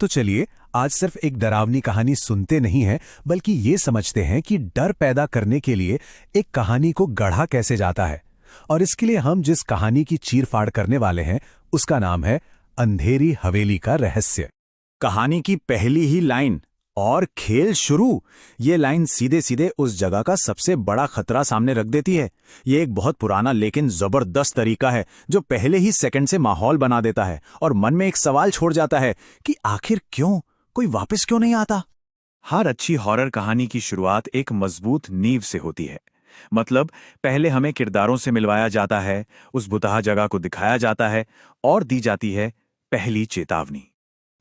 तो चलिए आज सिर्फ एक डरावनी कहानी सुनते नहीं हैं, बल्कि ये समझते हैं कि डर पैदा करने के लिए एक कहानी को गढ़ा कैसे जाता है। और इसके लिए हम जिस कहानी की चीरफाड़ करने वाले हैं उसका नाम है अंधेरी हवेली का रहस्य। कहानी की पहली ही लाइन और खेल शुरू, ये लाइन सीधे सीधे उस जगह का सबसे बड़ा खतरा सामने रख देती है। ये एक बहुत पुराना लेकिन जबरदस्त तरीका है जो पहले ही सेकंड से माहौल बना देता है और मन में एक सवाल छोड़ जाता है कि आखिर क्यों कोई वापस क्यों नहीं आता। हर अच्छी हॉरर कहानी की शुरुआत एक मजबूत नींव से होती है। मतलब पहले हमें किरदारों से मिलवाया जाता है, उस भुतहा जगह को दिखाया जाता है और दी जाती है पहली चेतावनी।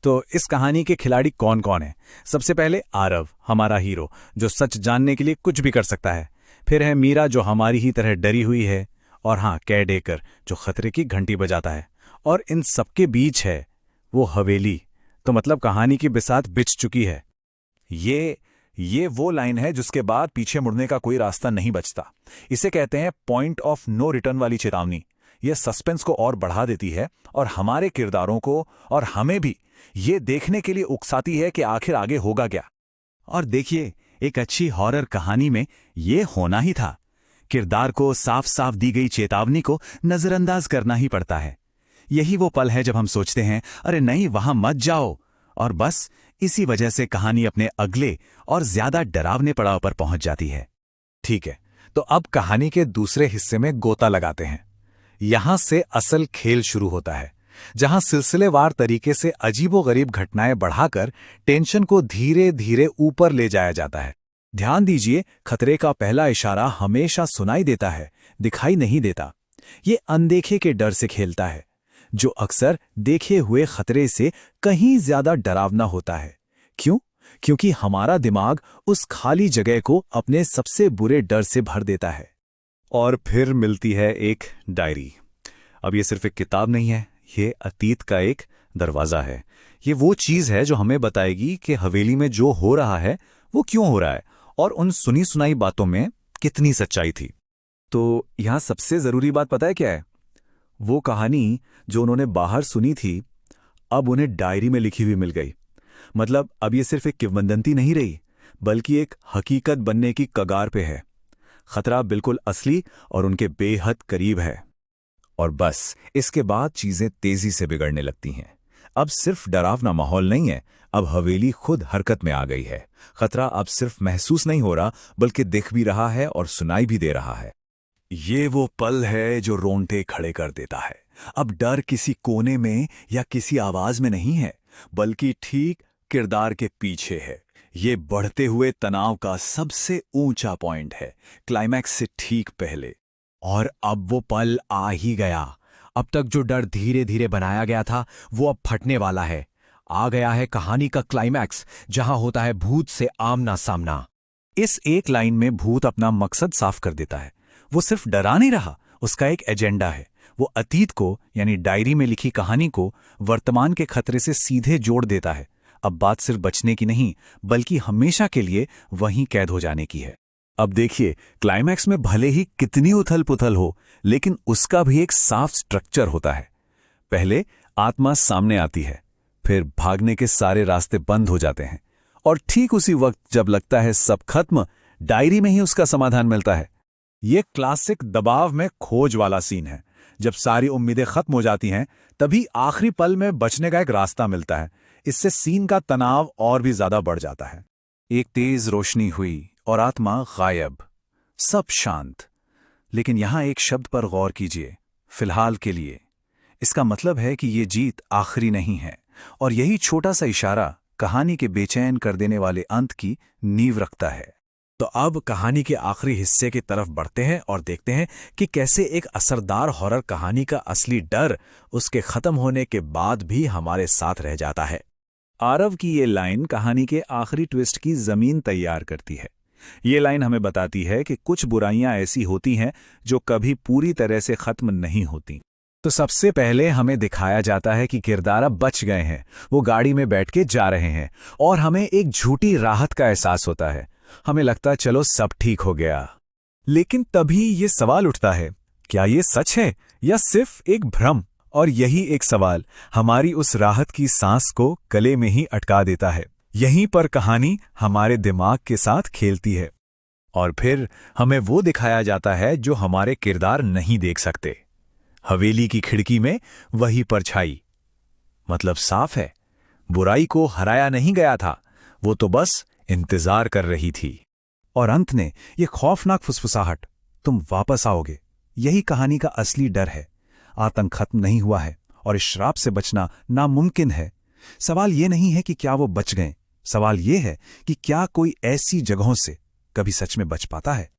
तो इस कहानी के खिलाड़ी कौन कौन हैं? सबसे पहले आरव, हमारा हीरो, जो सच जानने के लिए कुछ भी कर सकता है। फिर है मीरा, जो हमारी ही तरह डरी हुई है। और हाँ, कैडेकर, जो खतरे की घंटी बजाता है। और इन सबके बीच है वो हवेली, तो मतलब कहानी की बिसात बिछ चुकी है। ये वो लाइन है जिसके बाद पीछे मुड़ने का कोई रास्ता नहीं बचता। इसे कहते हैं पॉइंट ऑफ नो रिटर्न वाली चेतावनी। यह सस्पेंस को और बढ़ा देती है और हमारे किरदारों को और हमें भी ये देखने के लिए उकसाती है कि आखिर आगे होगा क्या। और देखिए, एक अच्छी हॉरर कहानी में ये होना ही था। किरदार को साफ साफ दी गई चेतावनी को नजरअंदाज करना ही पड़ता है। यही वो पल है जब हम सोचते हैं, अरे नहीं, वहां मत जाओ। और बस इसी वजह से कहानी अपने अगले और ज्यादा डरावने पड़ाव पर पहुंच जाती है। ठीक है, तो अब कहानी के दूसरे हिस्से में गोता लगाते हैं। यहां से असल खेल शुरू होता है, जहां सिलसिलेवार तरीके से अजीबोगरीब घटनाएं बढ़ाकर टेंशन को धीरे धीरे ऊपर ले जाया जाता है। ध्यान दीजिए, खतरे का पहला इशारा हमेशा सुनाई देता है, दिखाई नहीं देता। ये अनदेखे के डर से खेलता है, जो अक्सर देखे हुए खतरे से कहीं ज्यादा डरावना होता है। क्यों? क्योंकि हमारा दिमाग उस खाली जगह को अपने सबसे बुरे डर से भर देता है। और फिर मिलती है एक डायरी। अब ये सिर्फ एक किताब नहीं है, ये अतीत का एक दरवाजा है। ये वो चीज है जो हमें बताएगी कि हवेली में जो हो रहा है वो क्यों हो रहा है और उन सुनी सुनाई बातों में कितनी सच्चाई थी। तो यहां सबसे जरूरी बात पता है क्या है? वो कहानी जो उन्होंने बाहर सुनी थी, अब उन्हें डायरी में लिखी हुई मिल गई। मतलब अब ये सिर्फ एक किंवदंती नहीं रही, बल्कि एक हकीकत बनने की कगार पे है। खतरा बिल्कुल असली और उनके बेहद करीब है। और बस इसके बाद चीजें तेजी से बिगड़ने लगती हैं। अब सिर्फ डरावना माहौल नहीं है, अब हवेली खुद हरकत में आ गई है। खतरा अब सिर्फ महसूस नहीं हो रहा, बल्कि दिख भी रहा है और सुनाई भी दे रहा है। ये वो पल है जो रोंगटे खड़े कर देता है। अब डर किसी कोने में या किसी आवाज में नहीं है, बल्कि ठीक किरदार के पीछे है। ये बढ़ते हुए तनाव का सबसे ऊंचा पॉइंट है, क्लाइमैक्स से ठीक पहले। और अब वो पल आ ही गया। अब तक जो डर धीरे धीरे बनाया गया था, वो अब फटने वाला है। आ गया है कहानी का क्लाइमैक्स, जहां होता है भूत से आमना सामना। इस एक लाइन में भूत अपना मकसद साफ कर देता है। वो सिर्फ डरा नहीं रहा, उसका एक एजेंडा है। वो अतीत को, यानी डायरी में लिखी कहानी को, वर्तमान के खतरे से सीधे जोड़ देता है। अब बात सिर्फ बचने की नहीं, बल्कि हमेशा के लिए वहीं कैद हो जाने की है। अब देखिए, क्लाइमैक्स में भले ही कितनी उथल पुथल हो, लेकिन उसका भी एक साफ स्ट्रक्चर होता है। पहले आत्मा सामने आती है, फिर भागने के सारे रास्ते बंद हो जाते हैं, और ठीक उसी वक्त जब लगता है सब खत्म, डायरी में ही उसका समाधान मिलता है। ये क्लासिक दबाव में खोज वाला सीन है। जब सारी उम्मीदें खत्म हो जाती हैं, तभी आखिरी पल में बचने का एक रास्ता मिलता है। इससे सीन का तनाव और भी ज्यादा बढ़ जाता है। एक तेज रोशनी हुई और आत्मा गायब, सब शांत। लेकिन यहां एक शब्द पर गौर कीजिए, फिलहाल के लिए। इसका मतलब है कि ये जीत आखिरी नहीं है, और यही छोटा सा इशारा कहानी के बेचैन कर देने वाले अंत की नींव रखता है। तो अब कहानी के आखिरी हिस्से की तरफ बढ़ते हैं और देखते हैं कि कैसे एक असरदार हॉरर कहानी का असली डर उसके खत्म होने के बाद भी हमारे साथ रह जाता है। आरव की ये लाइन कहानी के आखिरी ट्विस्ट की जमीन तैयार करती है। ये लाइन हमें बताती है कि कुछ बुराइयां ऐसी होती हैं जो कभी पूरी तरह से खत्म नहीं होती। तो सबसे पहले हमें दिखाया जाता है कि किरदार अब बच गए हैं। वो गाड़ी में बैठ के जा रहे हैं और हमें एक झूठी राहत का एहसास होता है। हमें लगता है चलो सब ठीक हो गया। लेकिन तभी ये सवाल उठता है, क्या ये सच है या सिर्फ एक भ्रम? और यही एक सवाल हमारी उस राहत की सांस को गले में ही अटका देता है। यहीं पर कहानी हमारे दिमाग के साथ खेलती है। और फिर हमें वो दिखाया जाता है जो हमारे किरदार नहीं देख सकते। हवेली की खिड़की में वही परछाई। मतलब साफ है, बुराई को हराया नहीं गया था, वो तो बस इंतजार कर रही थी। और अंत ने ये खौफनाक फुसफुसाहट, तुम वापस आओगे, यही कहानी का असली डर है। आतंक खत्म नहीं हुआ है और इस श्राप से बचना नामुमकिन है। सवाल ये नहीं है कि क्या वो बच गए, सवाल ये है कि क्या कोई ऐसी जगहों से कभी सच में बच पाता है।